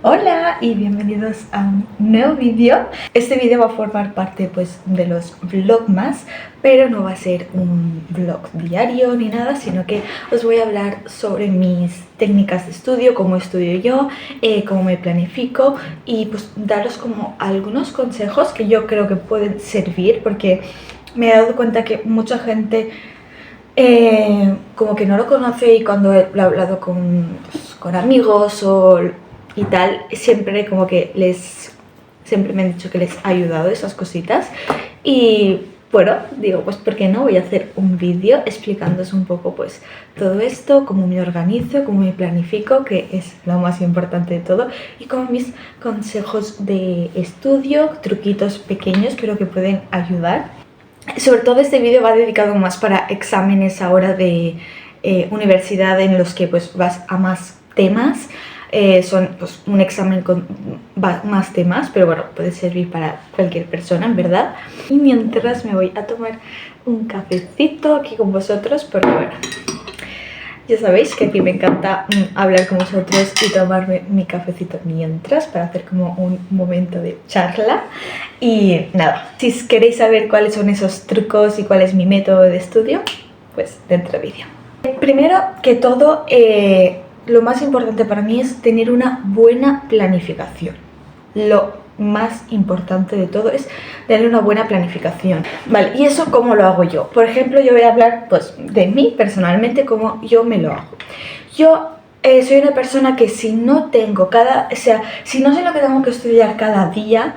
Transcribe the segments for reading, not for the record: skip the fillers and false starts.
Hola y bienvenidos a un nuevo vídeo. Este vídeo va a formar parte pues de los vlogmas, pero no va a ser un vlog diario ni nada, sino que os voy a hablar sobre mis técnicas de estudio, cómo estudio yo, cómo me planifico y pues daros como algunos consejos que yo creo que pueden servir, porque me he dado cuenta que mucha gente como que no lo conoce, y cuando lo he hablado con amigos y tal, siempre como que siempre me han dicho que les ha ayudado esas cositas. Y bueno, digo, pues ¿por qué no? Voy a hacer un vídeo explicándoos un poco pues todo esto, cómo me organizo, cómo me planifico, que es lo más importante de todo, y como mis consejos de estudio, truquitos pequeños pero que pueden ayudar. Sobre todo este vídeo va dedicado más para exámenes ahora de universidad, en los que pues vas a más temas. Son pues un examen con más temas, pero bueno, puede servir para cualquier persona, en verdad. Y mientras me voy a tomar un cafecito aquí con vosotros, porque bueno, ya sabéis que aquí me encanta hablar con vosotros y tomarme mi cafecito mientras, para hacer como un momento de charla. Y nada, si queréis saber cuáles son esos trucos y cuál es mi método de estudio, pues dentro vídeo. Primero que todo, lo más importante para mí es tener una buena planificación. Lo más importante de todo es tener una buena planificación. Vale, ¿y eso cómo lo hago yo? Por ejemplo, yo voy a hablar pues de mí personalmente, cómo yo me lo hago. Yo soy una persona que si no tengo si no sé lo que tengo que estudiar cada día,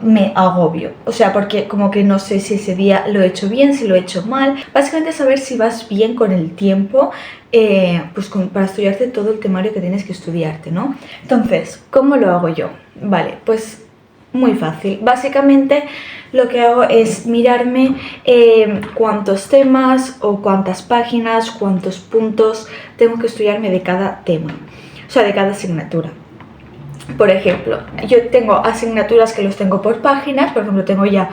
me agobio. O sea, porque como que no sé si ese día lo he hecho bien, si lo he hecho mal. Básicamente saber si vas bien con el tiempo, pues para estudiarte todo el temario que tienes que estudiarte, ¿no? Entonces, ¿cómo lo hago yo? Vale, pues muy fácil. Básicamente lo que hago es mirarme cuántos temas o cuántas páginas, cuántos puntos tengo que estudiarme de cada tema, o sea, de cada asignatura. Por ejemplo, yo tengo asignaturas que los tengo por páginas. Por ejemplo, tengo ya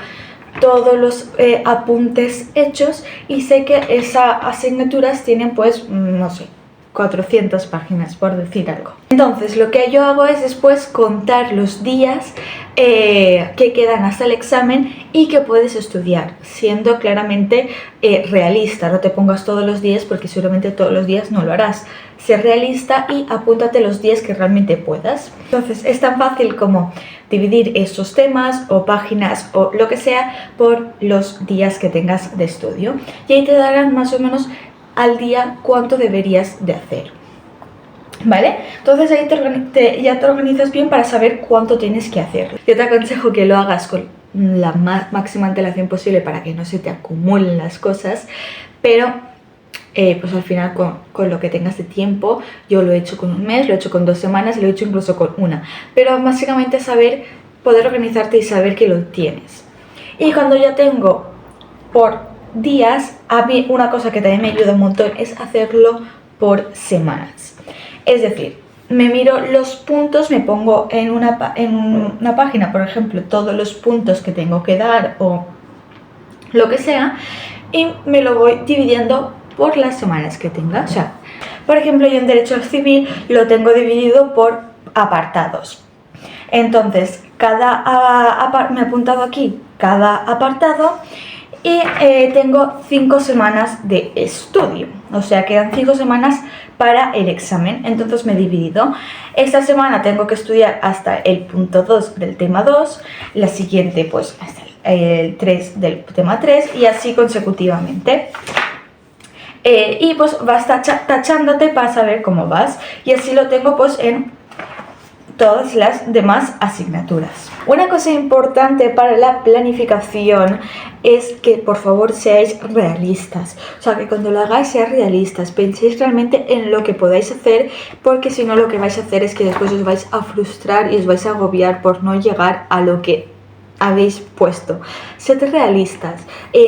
todos los apuntes hechos y sé que esas asignaturas tienen pues, no sé, 400 páginas, por decir algo. Entonces lo que yo hago es después contar los días que quedan hasta el examen y que puedes estudiar, siendo claramente realista. No te pongas todos los días, porque seguramente todos los días no lo harás. Sé realista y apúntate los días que realmente puedas. Entonces es tan fácil como dividir esos temas o páginas o lo que sea por los días que tengas de estudio, y ahí te darán más o menos al día cuánto deberías de hacer, ¿vale? Entonces ahí ya te organizas bien para saber cuánto tienes que hacer. Yo te aconsejo que lo hagas con la máxima antelación posible para que no se te acumulen las cosas, pero pues al final con lo que tengas de tiempo. Yo lo he hecho con un mes, lo he hecho con 2 semanas y lo he hecho incluso con una, pero básicamente poder organizarte y saber que lo tienes. Y cuando ya tengo por días, a mí una cosa que también me ayuda un montón es hacerlo por semanas. Es decir, me miro los puntos, me pongo en una página, por ejemplo, todos los puntos que tengo que dar o lo que sea, y me lo voy dividiendo por las semanas que tenga. O sea, por ejemplo, yo en Derecho Civil lo tengo dividido por apartados. Entonces, me he apuntado aquí cada apartado y tengo 5 semanas de estudio. O sea, quedan 5 semanas para el examen. Entonces me he dividido. Esta semana tengo que estudiar hasta el punto 2 del tema 2, la siguiente pues hasta el 3 del tema 3, y así consecutivamente. Y pues vas tachándote para saber cómo vas, y así lo tengo pues en todas las demás asignaturas. Una cosa importante para la planificación es que por favor seáis realistas. O sea, que cuando lo hagáis seáis realistas, penséis realmente en lo que podáis hacer, porque si no lo que vais a hacer es que después os vais a frustrar y os vais a agobiar por no llegar a lo que habéis puesto. Sed realistas.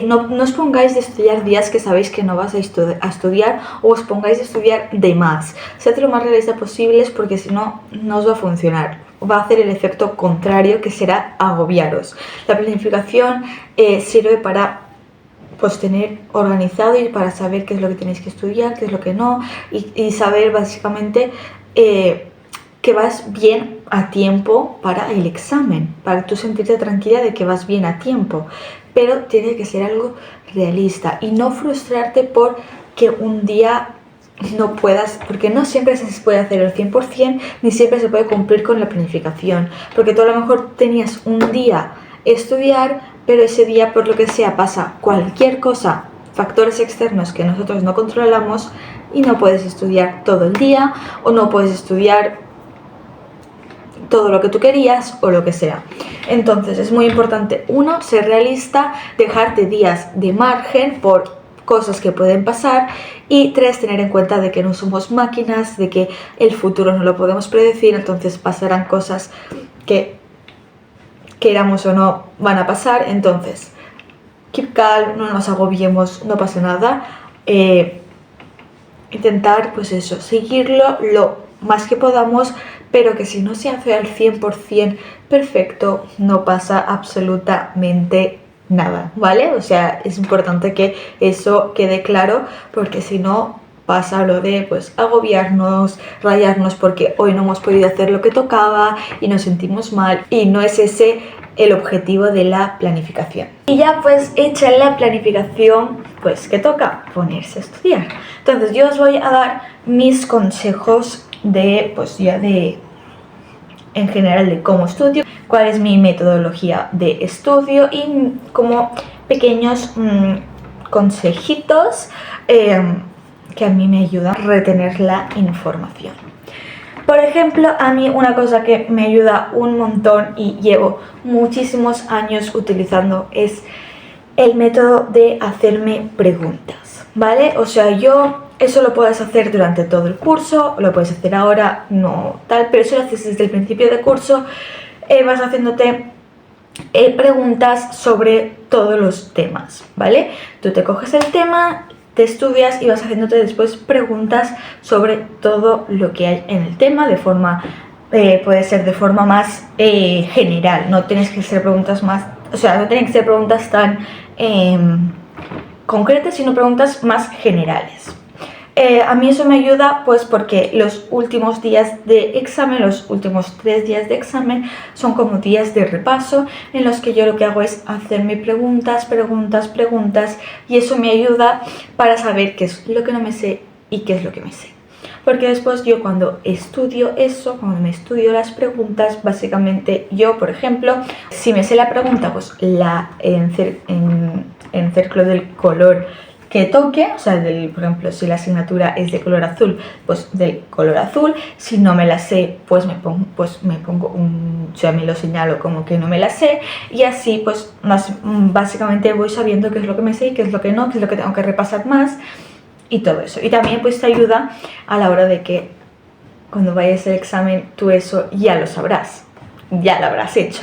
No os pongáis de estudiar días que sabéis que no vais a estudiar, o os pongáis de estudiar de más. Sed lo más realista posibles, porque si no, no os va a funcionar. Va a hacer el efecto contrario, que será agobiaros. La planificación sirve para pues tener organizado y para saber qué es lo que tenéis que estudiar, qué es lo que no, y saber básicamente que vas bien a tiempo para el examen, para tú sentirte tranquila de que vas bien a tiempo, pero tiene que ser algo realista y no frustrarte por que un día no puedas, porque no siempre se puede hacer el 100%, ni siempre se puede cumplir con la planificación, porque tú a lo mejor tenías un día estudiar, pero ese día por lo que sea pasa cualquier cosa, factores externos que nosotros no controlamos y no puedes estudiar todo el día o no puedes estudiar todo lo que tú querías o lo que sea. Entonces es muy importante, uno, ser realista, dejarte días de margen por cosas que pueden pasar, y tres, tener en cuenta de que no somos máquinas, de que el futuro no lo podemos predecir, entonces pasarán cosas que queramos o no van a pasar. Entonces keep calm, no nos agobiemos, no pasa nada. Intentar pues eso, seguirlo lo más que podamos, pero que si no se hace al 100% perfecto, no pasa absolutamente nada, ¿vale? O sea, es importante que eso quede claro, porque si no pasa lo de pues agobiarnos, rayarnos porque hoy no hemos podido hacer lo que tocaba y nos sentimos mal, y no es ese el objetivo de la planificación. Y ya pues hecha la planificación, pues ¿qué toca? Ponerse a estudiar. Entonces yo os voy a dar mis consejos de pues ya de en general de cómo estudio, cuál es mi metodología de estudio y como pequeños consejitos que a mí me ayudan a retener la información. Por ejemplo, a mí una cosa que me ayuda un montón y llevo muchísimos años utilizando es el método de hacerme preguntas, ¿vale? O sea, eso lo puedes hacer durante todo el curso, lo puedes hacer ahora, no tal, pero eso lo haces desde el principio del curso, vas haciéndote preguntas sobre todos los temas, ¿vale? Tú te coges el tema, te estudias y vas haciéndote después preguntas sobre todo lo que hay en el tema de forma, puede ser de forma más general, no tienes que ser preguntas más, o sea, no tienen que ser preguntas tan concretas, sino preguntas más generales. A mí eso me ayuda pues porque los últimos días de examen, los últimos 3 días de examen son como días de repaso en los que yo lo que hago es hacerme preguntas, y eso me ayuda para saber qué es lo que no me sé y qué es lo que me sé. Porque después yo cuando estudio eso, cuando me estudio las preguntas, básicamente yo, por ejemplo, si me sé la pregunta, pues la en círculo del color que toque, o sea, por ejemplo, si la asignatura es de color azul, pues del color azul. Si no me la sé, pues me pongo o sea, me lo señalo como que no me la sé, y así pues básicamente voy sabiendo qué es lo que me sé y qué es lo que no, qué es lo que tengo que repasar más y todo eso. Y también pues te ayuda a la hora de que cuando vayas al examen tú eso ya lo sabrás, ya lo habrás hecho.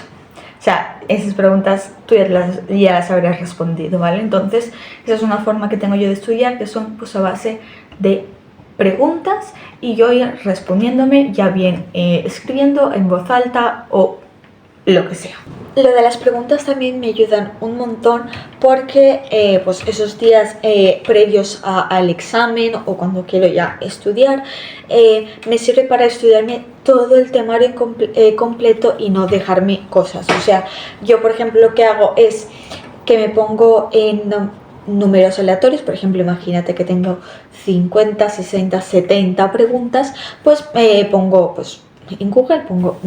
O sea, esas preguntas tú ya las habrías respondido, ¿vale? Entonces, esa es una forma que tengo yo de estudiar, que son pues a base de preguntas y yo ir respondiéndome, ya bien escribiendo en voz alta o lo que sea. Lo de las preguntas también me ayudan un montón porque pues esos días previos al examen o cuando quiero ya estudiar, me sirve para estudiarme todo el temario completo y no dejarme cosas. O sea, yo por ejemplo lo que hago es que me pongo en números aleatorios. Por ejemplo, imagínate que tengo 50, 60, 70 preguntas, pues pongo pues en Google pongo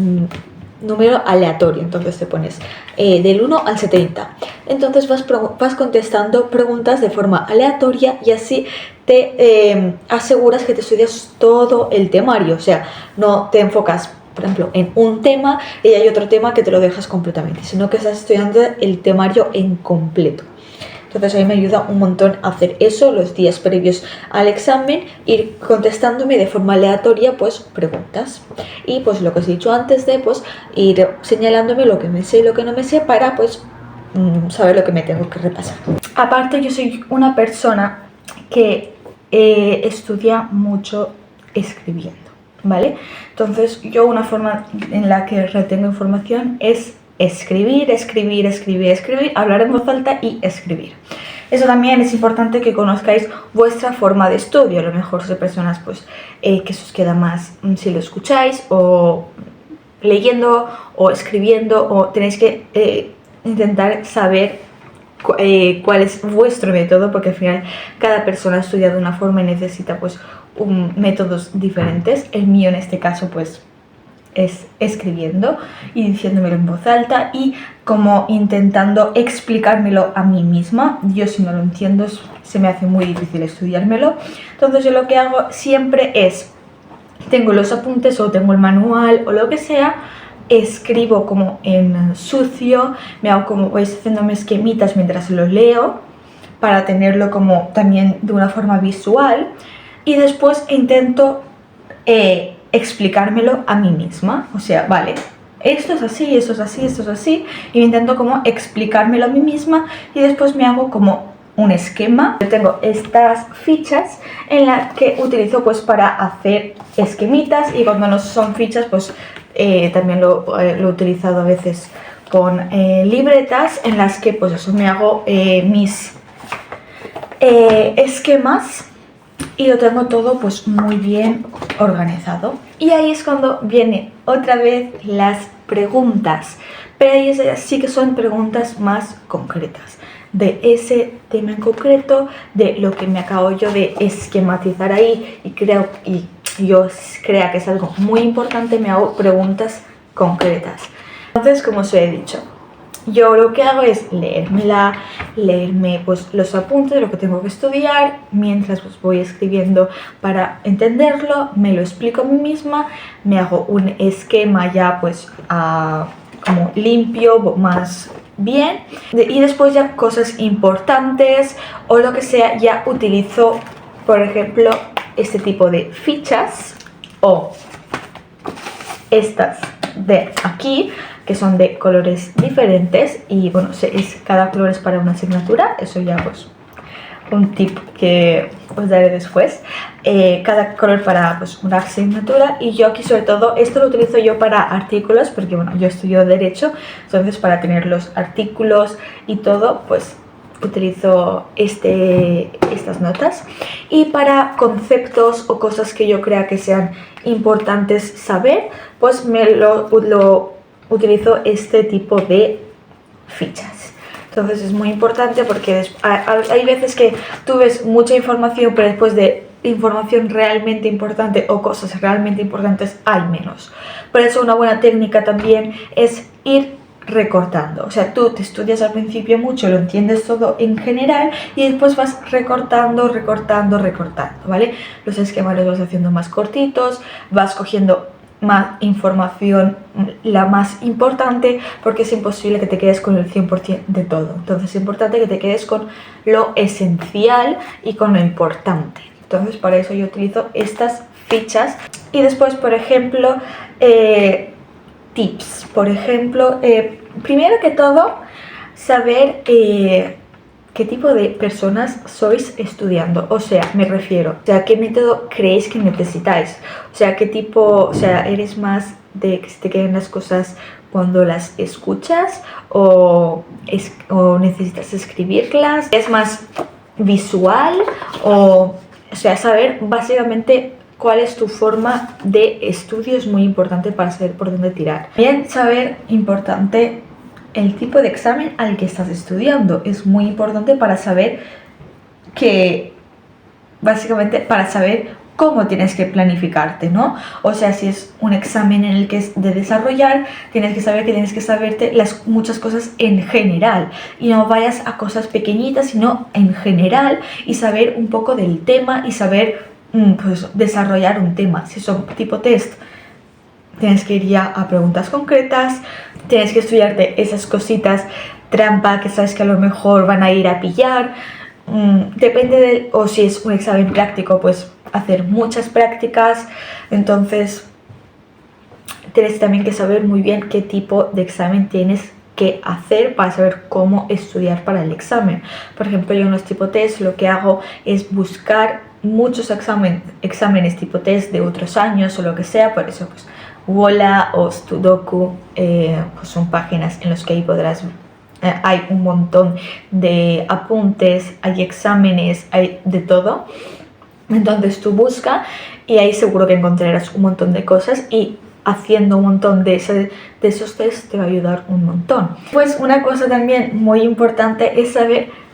número aleatorio, entonces te pones del 1 al 70, entonces vas contestando preguntas de forma aleatoria y así te aseguras que te estudias todo el temario, o sea, no te enfocas por ejemplo en un tema y hay otro tema que te lo dejas completamente, sino que estás estudiando el temario en completo. Entonces a mí me ayuda un montón hacer eso los días previos al examen, ir contestándome de forma aleatoria pues preguntas y pues lo que os he dicho antes de pues ir señalándome lo que me sé y lo que no me sé para pues saber lo que me tengo que repasar. Aparte yo soy una persona que estudia mucho escribiendo, ¿vale? Entonces yo una forma en la que retengo información es escribir, hablar en voz alta y escribir. Eso también es importante que conozcáis vuestra forma de estudio. A lo mejor sois personas pues que se os queda más si lo escucháis o leyendo o escribiendo, o tenéis que intentar saber cuál es vuestro método, porque al final cada persona estudia de una forma y necesita pues métodos diferentes. El mío en este caso pues es escribiendo y diciéndomelo en voz alta y como intentando explicármelo a mí misma. Yo si no lo entiendo se me hace muy difícil estudiármelo. Entonces yo lo que hago siempre es, tengo los apuntes o tengo el manual o lo que sea, escribo como en sucio, me hago como, voy haciéndome esquemitas mientras lo leo para tenerlo como también de una forma visual, y después intento explicármelo a mí misma. O sea, vale, esto es así, esto es así, esto es así, y intento como explicármelo a mí misma, y después me hago como un esquema. Yo tengo estas fichas en las que utilizo pues para hacer esquemitas, y cuando no son fichas pues también lo he utilizado a veces con libretas en las que pues eso, me hago mis esquemas y lo tengo todo pues muy bien organizado. Y ahí es cuando vienen otra vez las preguntas, pero ahí sí que son preguntas más concretas de ese tema en concreto, de lo que me acabo yo de esquematizar ahí, y yo creo que es algo muy importante, me hago preguntas concretas. Entonces, como os he dicho, yo lo que hago es leerme pues los apuntes de lo que tengo que estudiar, mientras pues voy escribiendo para entenderlo, me lo explico a mí misma, me hago un esquema ya pues como limpio, más bien, y después ya cosas importantes o lo que sea, ya utilizo, por ejemplo, este tipo de fichas o estas de aquí, que son de colores diferentes, y bueno, cada color es para una asignatura. Eso ya pues un tip que os daré después. Cada color para pues una asignatura, y yo aquí sobre todo esto lo utilizo yo para artículos, porque bueno, yo estudio derecho, entonces para tener los artículos y todo pues utilizo estas notas. Y para conceptos o cosas que yo crea que sean importantes saber, pues lo utilizo este tipo de fichas. Entonces es muy importante porque hay veces que tú ves mucha información, pero después de información realmente importante o cosas realmente importantes hay menos. Por eso una buena técnica también es ir recortando. O sea, tú te estudias al principio mucho, lo entiendes todo en general, y después vas recortando, ¿vale? Los esquemas los vas haciendo más cortitos, vas cogiendo más información, la más importante, porque es imposible que te quedes con el 100% de todo. Entonces es importante que te quedes con lo esencial y con lo importante. Entonces para eso yo utilizo estas fichas. Y después, por ejemplo, tips. Por ejemplo, primero que todo, saber qué tipo de personas sois estudiando. O sea, me refiero, o sea, qué método creéis que necesitáis. O sea, qué tipo, o sea, eres más de que se te queden las cosas cuando las escuchas, o necesitas escribirlas. Es más visual, o sea, saber básicamente cuál es tu forma de estudio es muy importante para saber por dónde tirar. Bien, saber, importante, el tipo de examen al que estás estudiando. Es muy importante para saber básicamente para saber cómo tienes que planificarte, ¿no? O sea, si es un examen en el que es de desarrollar, tienes que saber que tienes que saberte muchas cosas en general, y no vayas a cosas pequeñitas, sino en general, y saber un poco del tema y saber pues desarrollar un tema. Si son tipo test, tienes que ir ya a preguntas concretas, tienes que estudiarte esas cositas trampa que sabes que a lo mejor van a ir a pillar. Depende o si es un examen práctico, pues hacer muchas prácticas. Entonces tienes también que saber muy bien qué tipo de examen tienes que hacer para saber cómo estudiar para el examen. Por ejemplo, yo en los tipo test lo que hago es buscar muchos exámenes tipo test de otros años o lo que sea. Por eso pues Wola o Sudoku pues son páginas en las que ahí podrás hay un montón de apuntes, hay exámenes, hay de todo. Entonces tú busca y ahí seguro que encontrarás un montón de cosas, y haciendo un montón de esos test te va a ayudar un montón. Pues una cosa también muy importante es saber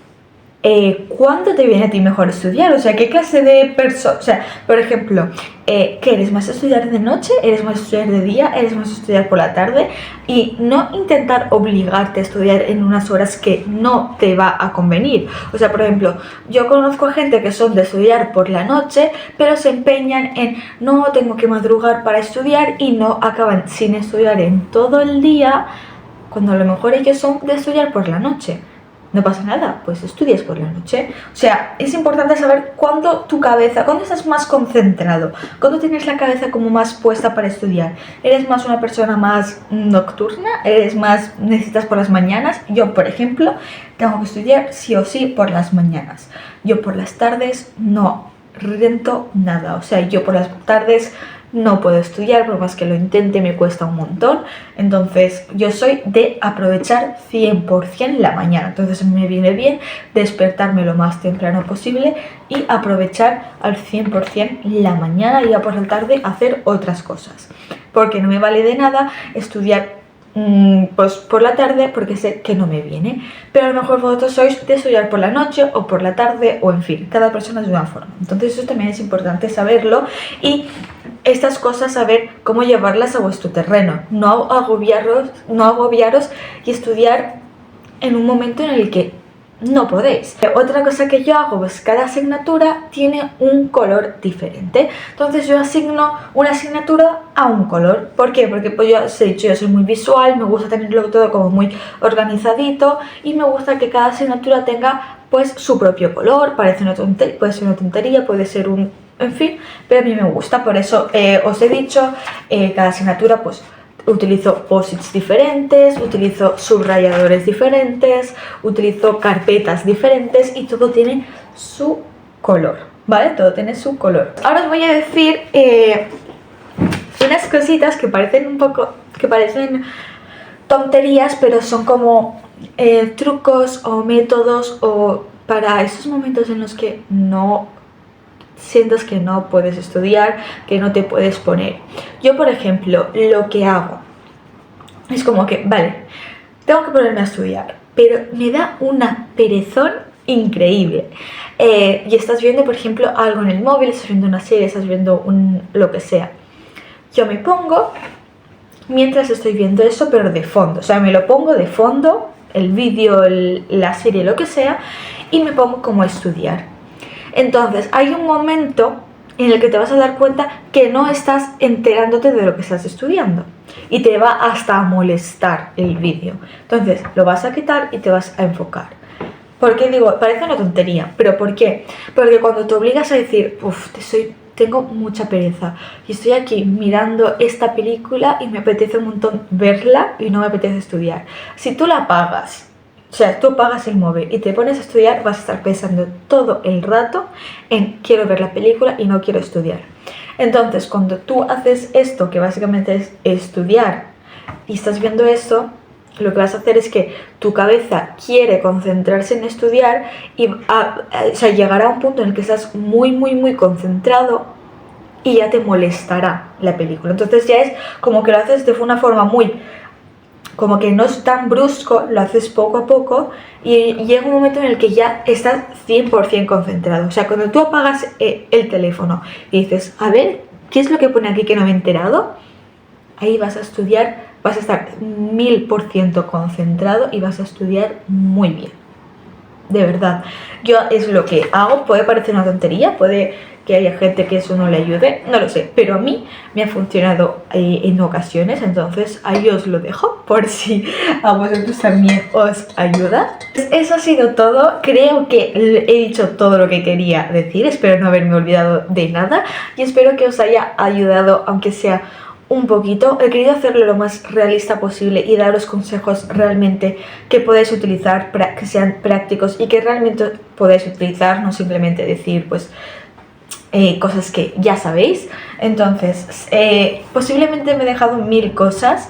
¿cuándo te viene a ti mejor estudiar? O sea, ¿qué clase de persona? O sea, por ejemplo, ¿qué eres más estudiar de noche? ¿Eres más estudiar de día? ¿Eres más estudiar por la tarde? Y no intentar obligarte a estudiar en unas horas que no te va a convenir. O sea, por ejemplo, yo conozco a gente que son de estudiar por la noche, pero se empeñan en no, tengo que madrugar para estudiar y no acaban sin estudiar en todo el día, cuando a lo mejor ellos son de estudiar por la noche. No pasa nada, pues estudias por la noche. O sea, es importante saber cuándo cuándo estás más concentrado, cuándo tienes la cabeza como más puesta para estudiar. ¿Eres más una persona más nocturna? ¿Necesitas por las mañanas? Yo, por ejemplo, tengo que estudiar sí o sí por las mañanas. Yo por las tardes no rento nada. O sea, yo por las tardes no puedo estudiar, por más que lo intente me cuesta un montón. Entonces yo soy de aprovechar 100% la mañana. Entonces me viene bien despertarme lo más temprano posible y aprovechar al 100% la mañana y ya por la tarde hacer otras cosas. Porque no me vale de nada estudiar pues por la tarde porque sé que no me viene, pero a lo mejor vosotros sois de estudiar por la noche o por la tarde, o en fin, cada persona es de una forma. Entonces eso también es importante saberlo y estas cosas saber cómo llevarlas a vuestro terreno, no agobiaros y estudiar en un momento en el que no podéis. Otra cosa que yo hago es cada asignatura tiene un color diferente. Entonces yo asigno una asignatura a un color. ¿Por qué? Porque pues yo os he dicho, yo soy muy visual, me gusta tenerlo todo como muy organizadito y me gusta que cada asignatura tenga pues su propio color. Parece una tontería, puede ser una tontería, puede ser un... en fin, pero a mí me gusta. Por eso os he dicho, cada asignatura pues utilizo posits diferentes, utilizo subrayadores diferentes, utilizo carpetas diferentes y todo tiene su color, ¿vale? Todo tiene su color. Ahora os voy a decir unas cositas que parecen tonterías, pero son como trucos o métodos o para esos momentos en los que no sientas que no puedes estudiar, que no te puedes poner. Yo, por ejemplo, lo que hago es como que, vale, tengo que ponerme a estudiar, pero me da una perezón increíble. Y estás viendo, por ejemplo, algo en el móvil, estás viendo una serie, estás viendo lo que sea. Yo me pongo mientras estoy viendo eso, pero de fondo. O sea, me lo pongo de fondo, el vídeo, la serie, lo que sea, y me pongo como a estudiar. Entonces hay un momento en el que te vas a dar cuenta que no estás enterándote de lo que estás estudiando y te va hasta a molestar el vídeo. Entonces lo vas a quitar y te vas a enfocar. ¿Por qué digo? Parece una tontería, pero ¿por qué? Porque cuando te obligas a decir, tengo mucha pereza y estoy aquí mirando esta película y me apetece un montón verla y no me apetece estudiar. Si tú la apagas, o sea, tú apagas el móvil y te pones a estudiar, vas a estar pensando todo el rato en quiero ver la película y no quiero estudiar. Entonces, cuando tú haces esto, que básicamente es estudiar, y estás viendo esto, lo que vas a hacer es que tu cabeza quiere concentrarse en estudiar y llegará a un punto en el que estás muy, muy, muy concentrado y ya te molestará la película. Entonces ya es como que lo haces de una forma muy... como que no es tan brusco, lo haces poco a poco y llega un momento en el que ya estás 100% concentrado. O sea, cuando tú apagas el teléfono y dices, a ver, ¿qué es lo que pone aquí que no me he enterado? Ahí vas a estudiar, vas a estar 1000% concentrado y vas a estudiar muy bien. De verdad, yo es lo que hago. Puede parecer una tontería, puede que haya gente que eso no le ayude, no lo sé, pero a mí me ha funcionado en ocasiones, entonces ahí os lo dejo por si a vosotros también os ayuda. Eso ha sido todo, creo que he dicho todo lo que quería decir, espero no haberme olvidado de nada y espero que os haya ayudado, aunque sea un poquito. He querido hacerlo lo más realista posible y daros consejos realmente que podáis utilizar, que sean prácticos y que realmente podáis utilizar, no simplemente decir pues cosas que ya sabéis. Entonces posiblemente me he dejado 1000 cosas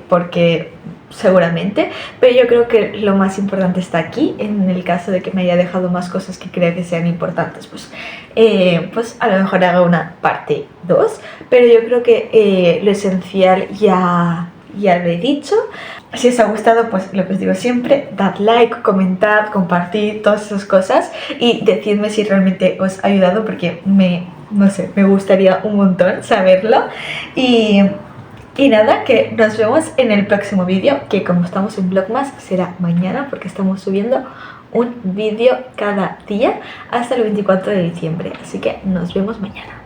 porque seguramente, pero yo creo que lo más importante está aquí. En el caso de que me haya dejado más cosas que crea que sean importantes, pues a lo mejor haga una parte 2, pero yo creo que lo esencial ya lo he dicho. Si os ha gustado, pues lo que os digo siempre, dad like, comentad, compartid, todas esas cosas y decidme si realmente os ha ayudado, porque no sé, me gustaría un montón saberlo. Y nada, que nos vemos en el próximo vídeo, que como estamos en Vlogmas será mañana, porque estamos subiendo un vídeo cada día hasta el 24 de diciembre. Así que nos vemos mañana.